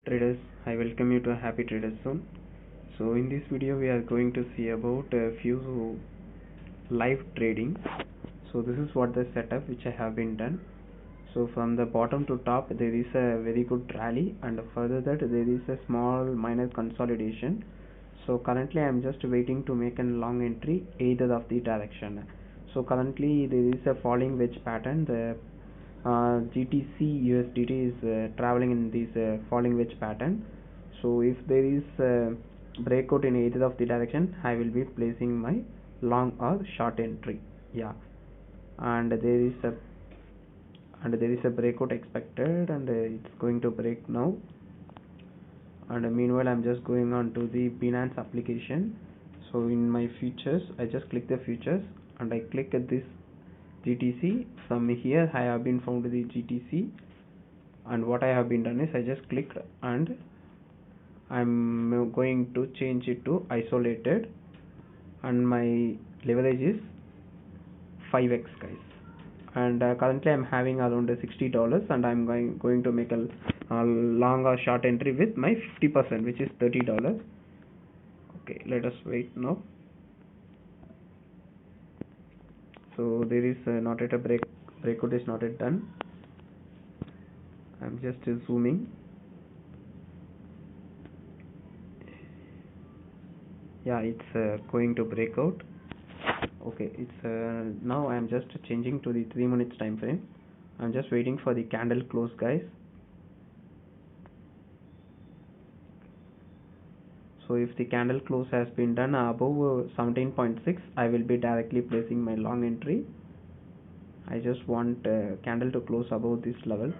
Traders, I welcome you to Happy Traders Zone. So in this video we are going to see about a few live trading. So this is what the setup which I have been done. So from the bottom to top there is a very good rally, and further that there is a small minor consolidation. So currently I am just waiting to make a long entry either of the direction. So currently there is a falling wedge pattern. The GTC USDT is traveling in this falling wedge pattern. So if there is breakout in either of the direction, I will be placing my long or short entry. Yeah, and there is a breakout expected, and it's going to break now. And meanwhile I'm just going on to the Binance application. So in my futures I just click the futures and I click at this GTC. From here I have been found the GTC, and what I have been done is I just clicked and I'm going to change it to isolated, and my leverage is 5x guys. And currently I'm having around $60, and I'm going to make a long or short entry with my 50%, which is $30. Okay, let us wait now. So there is not yet a breakout is not yet done. I'm just zooming. Yeah, it's going to break out. Okay, it's now I'm just changing to the 3 minutes time frame. I'm just waiting for the candle close guys. So if the candle close has been done above 17.6, I will be directly placing my long entry. I just want candle to close above this level.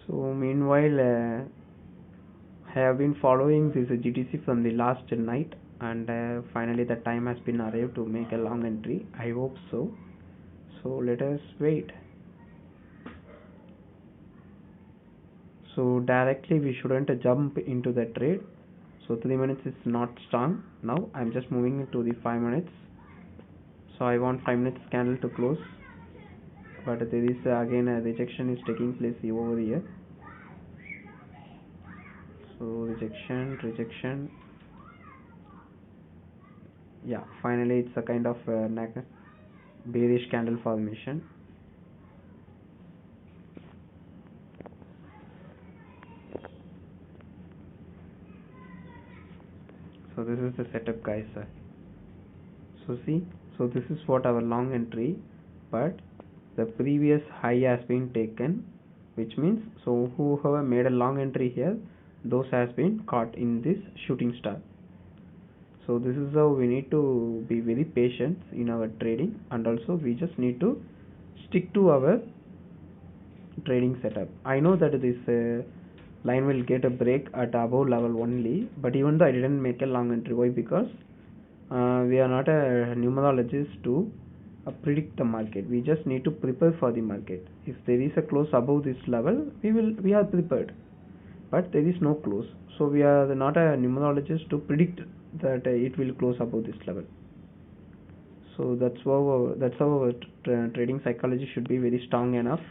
So meanwhile I have been following this GTC from the last night, and finally the time has been arrived to make a long entry. I hope so. So let us wait. So directly we shouldn't jump into the trade. So 3 minutes is not strong. Now I'm just moving to the 5 minutes. So I want 5 minutes candle to close, but there is again a rejection is taking place over here. So rejection. Yeah, finally it's a kind of bearish candle formation. So this is the setup guys. So see, so this is what our long entry, but the previous high has been taken, which means so whoever made a long entry here, those has been caught in this shooting star. So this is how we need to be very patient in our trading, and also we just need to stick to our trading setup. I know that this line will get a break at above level only, but even though I didn't make a long entry, why? Because we are not a numerologist to predict the market. We just need to prepare for the market. If there is a close above this level, we are prepared, but there is no close, so we are not a numerologist to predict that it will close above this level. So that's how our trading psychology should be very strong enough.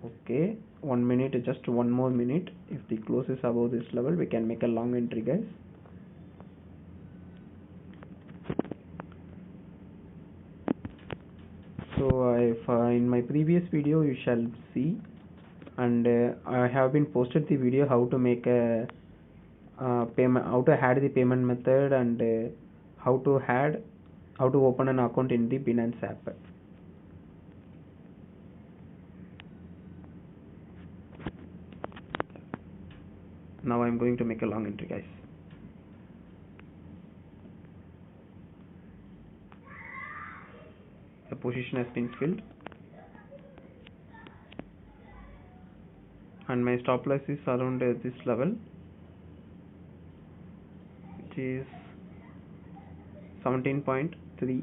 Okay, 1 minute, just one more minute. If the close is above this level, we can make a long entry guys. So in my previous video you shall see, and I have been posted the video how to make a payment, how to add the payment method, and how to open an account in the Binance app. Now I'm going to make a long entry guys. The position has been filled, and my stop loss is around this level, which is 17.32.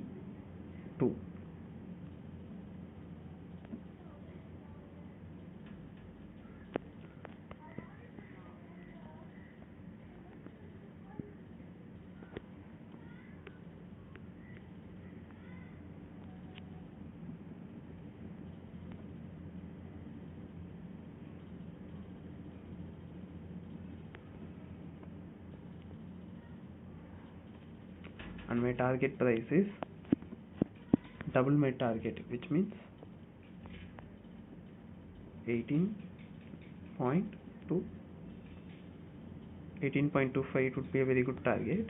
and my target price is double my target, which means 18.2 18.25. It would be a very good target.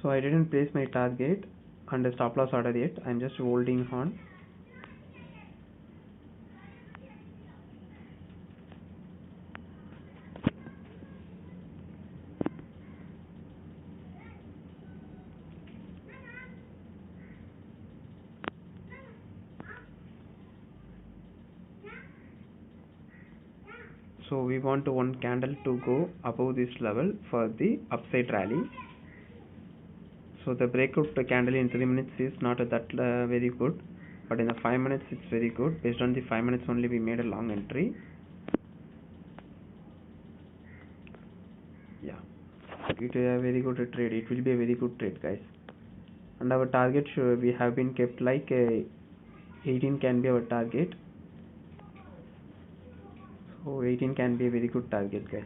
So I didn't place my target and the stop loss order yet. I'm just holding on. So we want one candle to go above this level for the upside rally. So the breakout candle in 3 minutes is not that very good, but in the 5 minutes it's very good. Based on the 5 minutes only we made a long entry. Yeah, it is a very good trade. It will be a very good trade, guys. And our target we have been kept like 18 can be our target. So 18 can be a very good target, guys.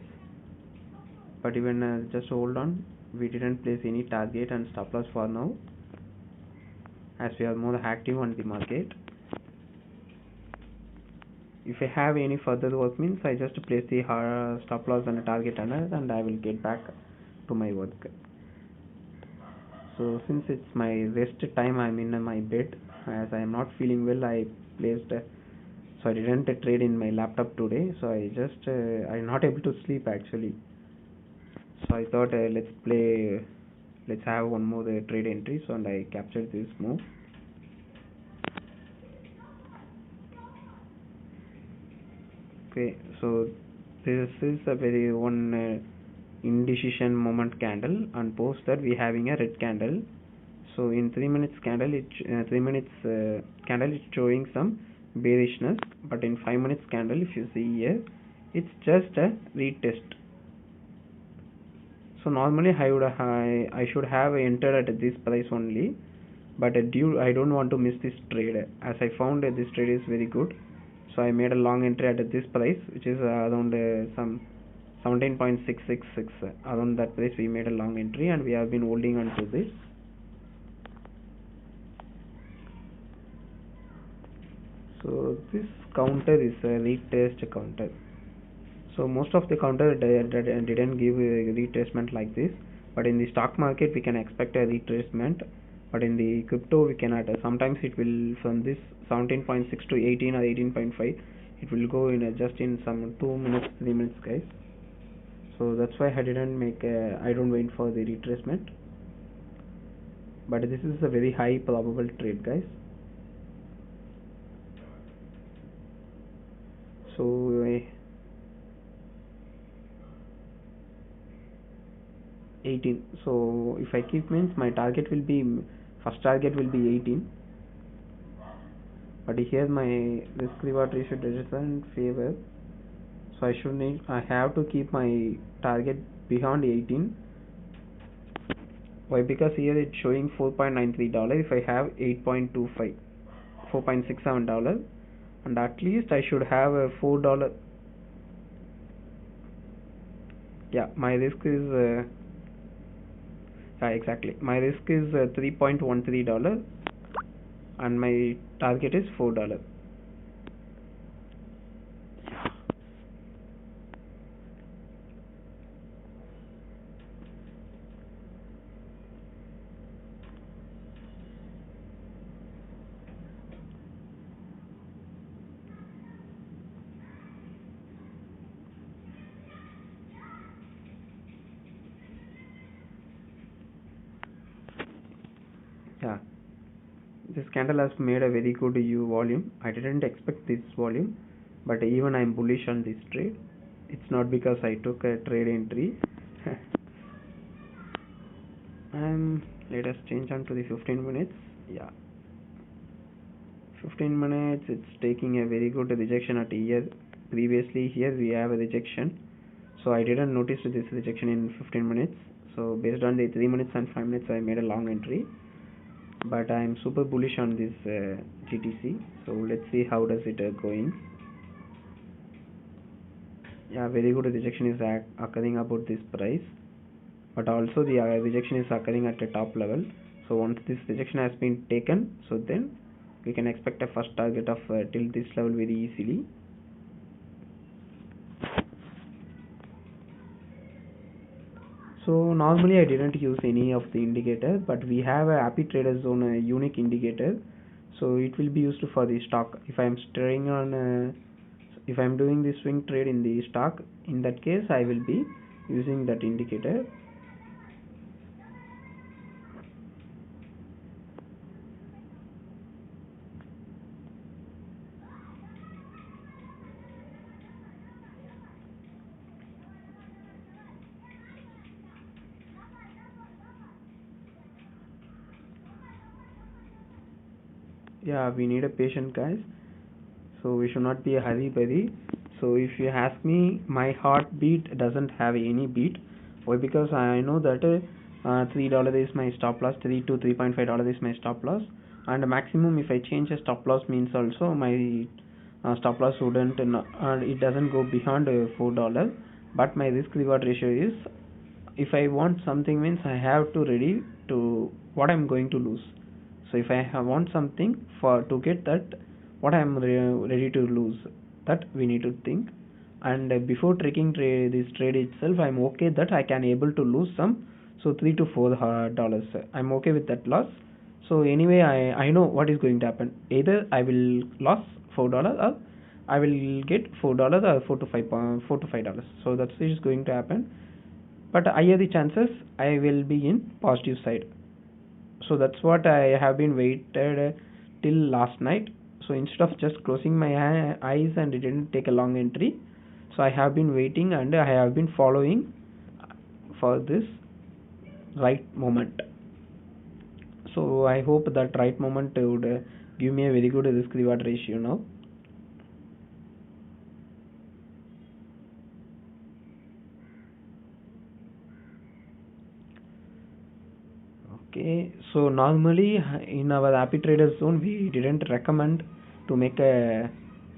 But even just hold on, we didn't place any target and stop loss for now, as we are more active on the market. If I have any further work, means I just place the stop loss and target and I will get back to my work. So since it's my rest time, I'm in my bed as I am not feeling well. I placed so I didn't trade in my laptop today, so I just I'm not able to sleep actually. So I thought let's have one more trade entry. So and I captured this move. Okay, so this is a very one indecision moment candle, and post that we having a red candle. So in 3 minutes candle, 3 minutes candle is showing some bearishness, but in 5 minutes candle, if you see here, it's just a retest. So normally I should have entered at this price only, but I don't want to miss this trade, as I found this trade is very good. So I made a long entry at this price, which is around some 17.666. Around that price we made a long entry, and we have been holding on to this. So this counter is a retest counter. So most of the counter didn't give a retracement like this, but in the stock market we can expect a retracement, but in the crypto we cannot. Sometimes it will from this 17.6 to 18 or 18.5, it will go in just in some 2 minutes, 3 minutes, guys. So that's why I didn't make I don't wait for the retracement, but this is a very high probable trade, guys. So 18. So if I keep, means my target will be, first target will be 18, but here my risk reward ratio doesn't favor, so I have to keep my target beyond 18. Why? Because here it's showing $4.93. If I have 8.25, $4.67, and at least I should have a $4. Yeah, my risk is exactly, my risk is $3.13, and my target is $4. Yeah, this candle has made a very good U volume. I didn't expect this volume, but even I'm bullish on this trade. It's not because I took a trade entry. Let us change on to the 15 minutes. Yeah, 15 minutes, it's taking a very good rejection at here. Previously here we have a rejection, so I didn't notice this rejection in 15 minutes. So based on the 3 minutes and 5 minutes I made a long entry, but I'm super bullish on this GTC. So let's see how does it going. Yeah, very good rejection is occurring about this price, but also the rejection is occurring at the top level. So once this rejection has been taken, so then we can expect a first target of till this level very easily. So normally I didn't use any of the indicator, but we have a happy trader zone, a unique indicator, so it will be used for the stock. If I am trading on if I am doing the swing trade in the stock, in that case I will be using that indicator. Yeah, we need a patient, guys, so we should not be a hurry. So if you ask me, my heartbeat doesn't have any beat. Why? Because I know that $3 is my stop loss, $3 to $3.5 is my stop loss, and maximum if I change a stop loss means also my stop loss wouldn't it doesn't go beyond $4. But my risk reward ratio is, if I want something means I have to ready to what I'm going to lose. So if I want something for to get that, what I'm ready to lose, that we need to think. And before taking this trade itself, I'm okay that I can able to lose some, so $3 to $4. I'm okay with that loss. So anyway, I know what is going to happen. Either I will lose $4 or I will get $4 or $4 to $5. So that's is going to happen, but higher the chances I will be in positive side. So that's what I have been waited till last night. So instead of just closing my eyes and didn't take a long entry, so I have been waiting and I have been following for this right moment. So I hope that right moment would give me a very good risk reward ratio now. Okay, so normally in our happy trader zone we didn't recommend to make a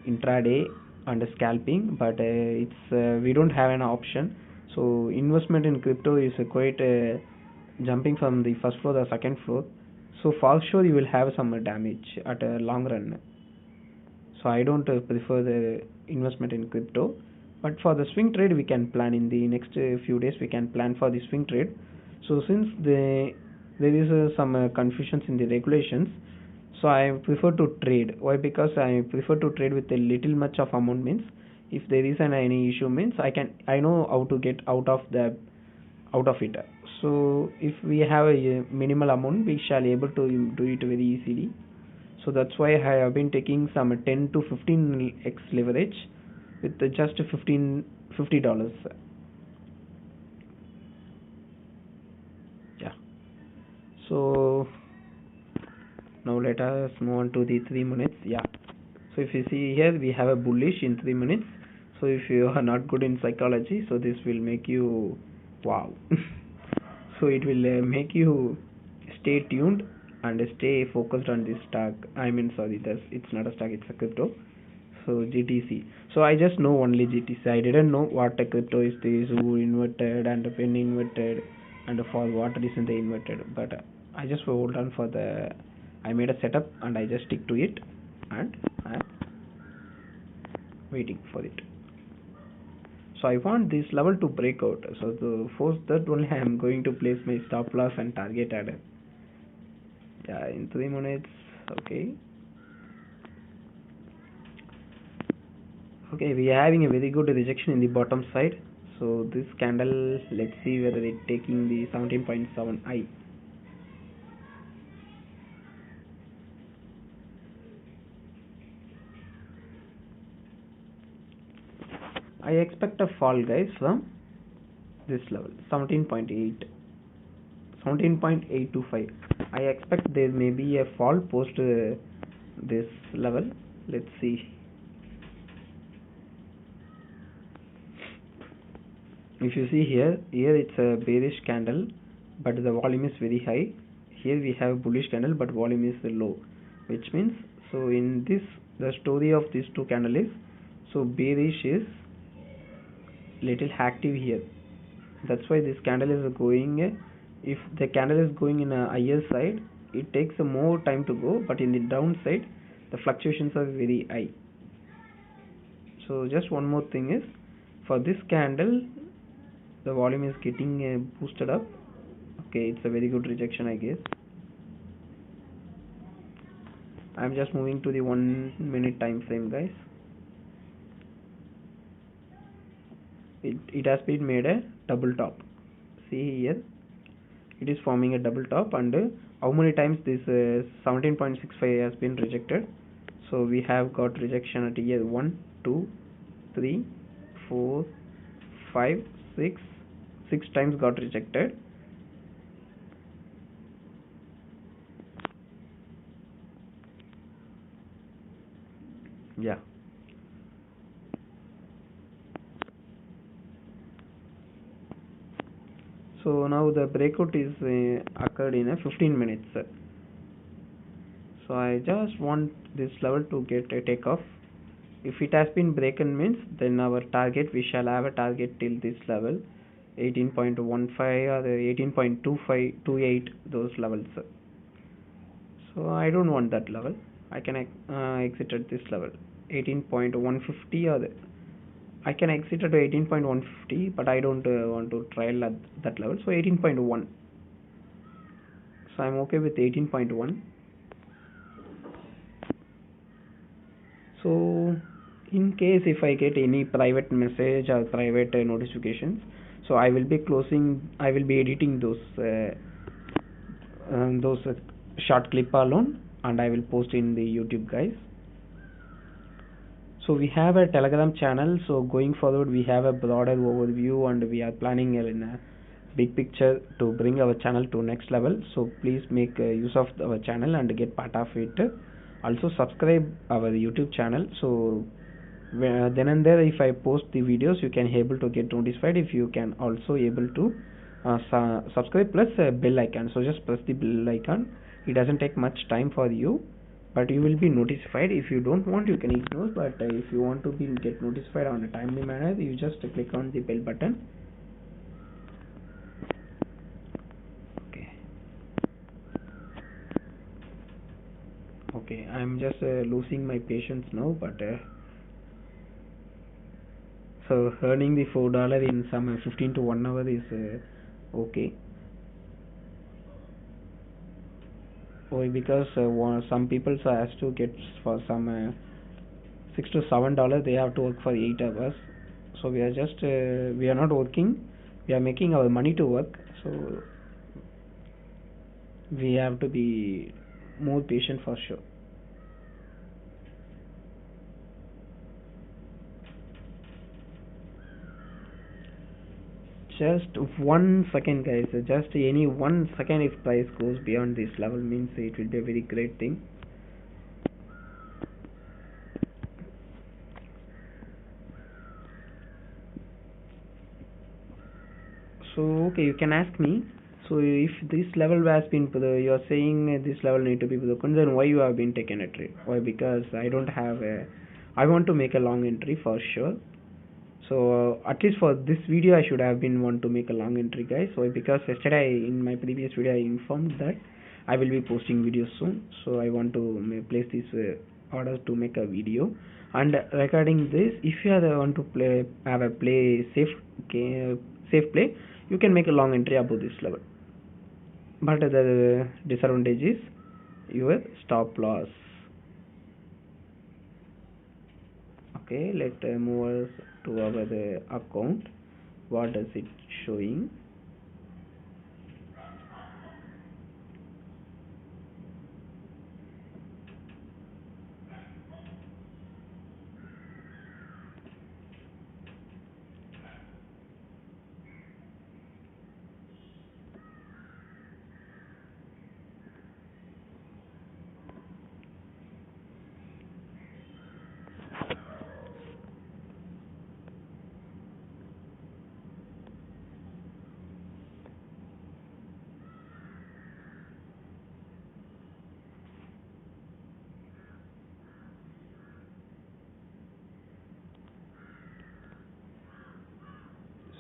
intraday and scalping, but it's we don't have an option. So investment in crypto is quite jumping from the first floor to the second floor. So for sure you will have some damage at a long run. So I don't prefer the investment in crypto, but for the swing trade we can plan in the next few days. We can plan for the swing trade. So since there is some confusions in the regulations, so I prefer to trade. Why? Because I prefer to trade with a little much of amount means, if there is any issue means I know how to get out of it. So if we have a minimal amount, we shall able to do it very easily. So that's why I have been taking some 10 to 15x leverage with just $50. Yeah. So now let us move on to the 3 minutes. Yeah. So if you see here, we have a bullish in 3 minutes. So if you are not good in psychology, so this will make you wow. So it will make you stay tuned and stay focused on this stock. I mean, sorry, it's not a stock, it's a crypto. So GTC. So I just know only GTC. I didn't know what a crypto is this, who inverted and when inverted, and for what reason they inverted. But I just hold on for the. I made a setup and I just stick to it, and I'm waiting for it. So I want this level to break out. So to force that only, I am going to place my stop loss and target at it. Yeah, in 3 minutes. Okay. Okay, we are having a very good rejection in the bottom side. So this candle, let's see whether it taking the 17.7 I. I expect a fall, guys, from this level 17.8, 17.825. I expect there may be a fall post this level. Let's see. If you see here it's a bearish candle, but the volume is very high. Here we have bullish candle, but volume is low, which means, so in this, the story of these two candles is, so bearish is little active here. That's why this candle is going, if the candle is going in a higher side, it takes a more time to go, but in the downside the fluctuations are very high. So just one more thing is, for this candle the volume is getting boosted up. Okay, it's a very good rejection, I guess. I'm just moving to the 1 minute time frame, guys. It has been made a double top. See here, it is forming a double top, and how many times this 17.65 has been rejected. So we have got rejection at here 1 2 3 4 5 6 times got rejected. Yeah, so now the breakout is occurred in a 15 minutes. So I just want this level to get a takeoff. If it has been broken means, then our target, we shall have a target till this level 18.15 or 18.2528, those levels. So I don't want that level. I can exit at this level 18.150, or I can exit at 18.150, but I don't want to trial at that level. So 18.1. So I'm okay with 18.1. So in case if I get any private message or private notifications, so I will be editing those short clip alone, and I will post in the YouTube, guys. So we have a Telegram channel, so going forward we have a broader overview, and we are planning in a big picture to bring our channel to next level. So please make use of our channel and get part of it. Also subscribe our YouTube channel, so then and there if I post the videos, you can able to get notified. If you can also able to subscribe plus bell icon, so just press the bell icon. It doesn't take much time for you, but you will be notified. If you don't want, you can ignore, but if you want to be get notified on a timely manner, you just click on the bell button. Okay, I'm just losing my patience now, but so earning the $4 in some 15 to 1 hour is okay. Why? Because some people has to get for some $6 to $7, they have to work for 8 hours. So we are just we are not working, we are making our money to work. So we have to be more patient for sure. Just 1 second, guys. Just any 1 second, if price goes beyond this level, means it will be a very great thing. So okay, you can ask me. So if this level has been, you are saying this level need to be broken, then why you have been taken a trade? Why? Because I don't have a, I want to make a long entry for sure. So at least for this video I should have been want to make a long entry, guys. So because yesterday in my previous video I informed that I will be posting videos soon, so I want to place this order to make a video. And regarding this, if you want to have a play safe play, you can make a long entry above this level, but the disadvantage is your stop loss. Okay, let's move to our account. What does it showing?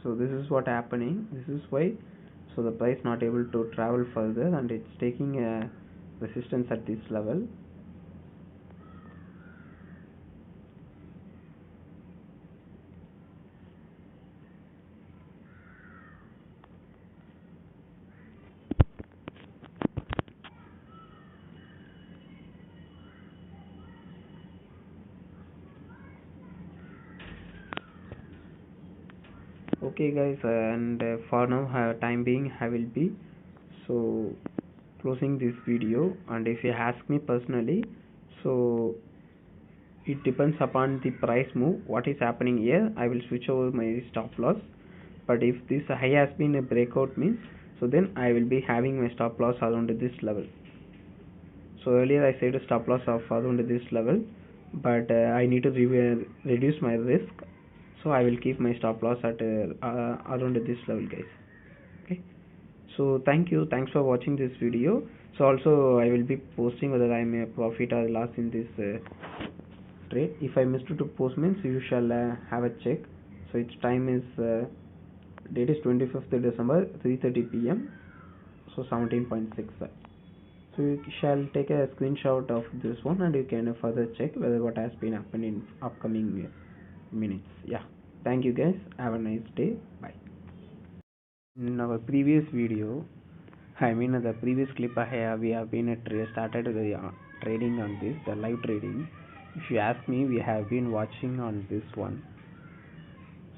So this is what happening. This is why. So the price not able to travel further, and it's taking a resistance at this level. Okay guys, and for now time being I will be so closing this video. And if you ask me personally, so it depends upon the price move what is happening here. I will switch over my stop loss. But if this high has been a breakout means, so then I will be having my stop loss around this level. So earlier I said a stop loss of around this level, but I need to reduce my risk, so I will keep my stop loss at around this level guys. Okay, so thanks for watching this video. So also I will be posting whether I may profit or loss in this trade. If I missed to post means you shall have a check. So its time is date is 25th December 3:30 p.m. so 17.6. So you shall take a screenshot of this one and you can further check whether what has been happened in upcoming minutes. Yeah, thank you guys, have a nice day, bye. In our previous video, I mean the previous clip we have been started the trading on this, the live trading. If you ask me, we have been watching on this one.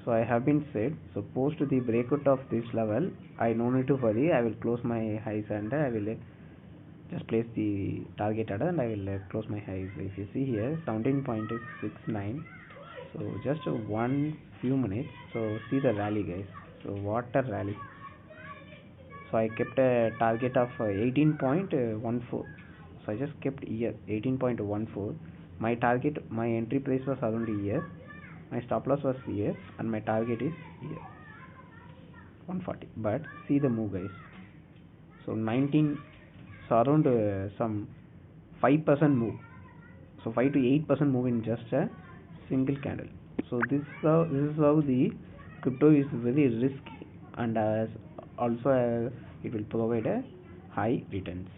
So I have been said, so post the breakout of this level, I no need to worry, I will close my highs and I will just place the target order and I will close my highs. If you see here 17.69, so just one few minutes, so see the rally guys. So what a rally. So I kept a target of 18.14, so I just kept here 18.14. My target, my entry price was around here, my stop loss was here, and my target is here 140. But see the move guys, so 19, so around some 5% move, so 5 to 8% move in just a single candle. So this is how the crypto is very risky, and also it will provide a high returns.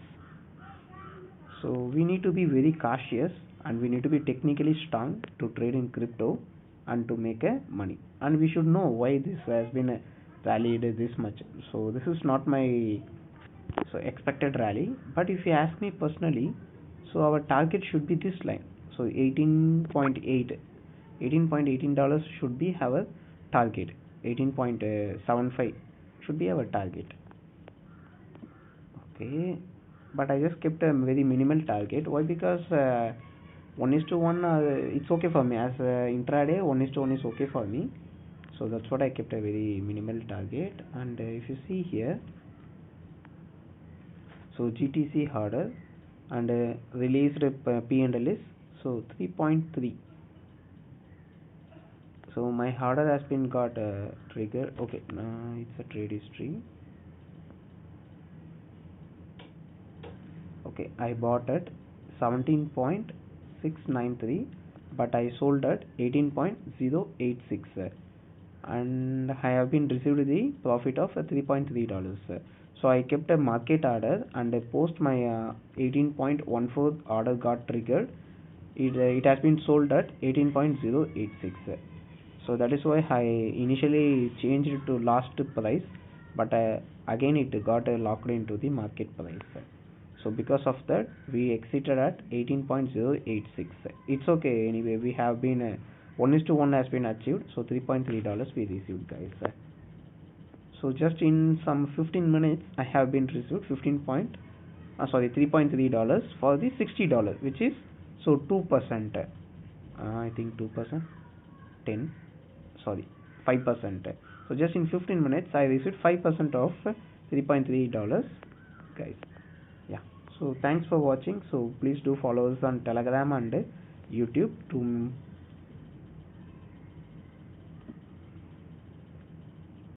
So we need to be very cautious and we need to be technically strong to trade in crypto and to make a money, and we should know why this has been rallied this much. So this is not my expected rally, but if you ask me personally, so our target should be this line, so 18.18 dollars should be our target, 18.75 should be our target. Okay, but I just kept a very minimal target. Why? Because 1:1 it's okay for me as intraday. 1:1 is okay for me, so that's what I kept a very minimal target. And if you see here, so GTC order and released P&L is so 3.3. so my order has been got triggered. Okay, it's a trade history. Okay, I bought at 17.693, but I sold at 18.086, and I have been received the profit of $3.3. So I kept a market order and I post my 18.14 order got triggered. It has been sold at 18.086. So that is why I initially changed it to last price, but again it got locked into the market price. So because of that we exited at 18.086. It's okay, anyway we have been 1:1 has been achieved, so $3.3 we received guys. So just in some 15 minutes I have been received $3.3 for the $60, which is so 2%. I think 2%, 10, sorry 5%. So just in 15 minutes I received 5% of $3.3 guys. Yeah, so thanks for watching. So please do follow us on Telegram and YouTube to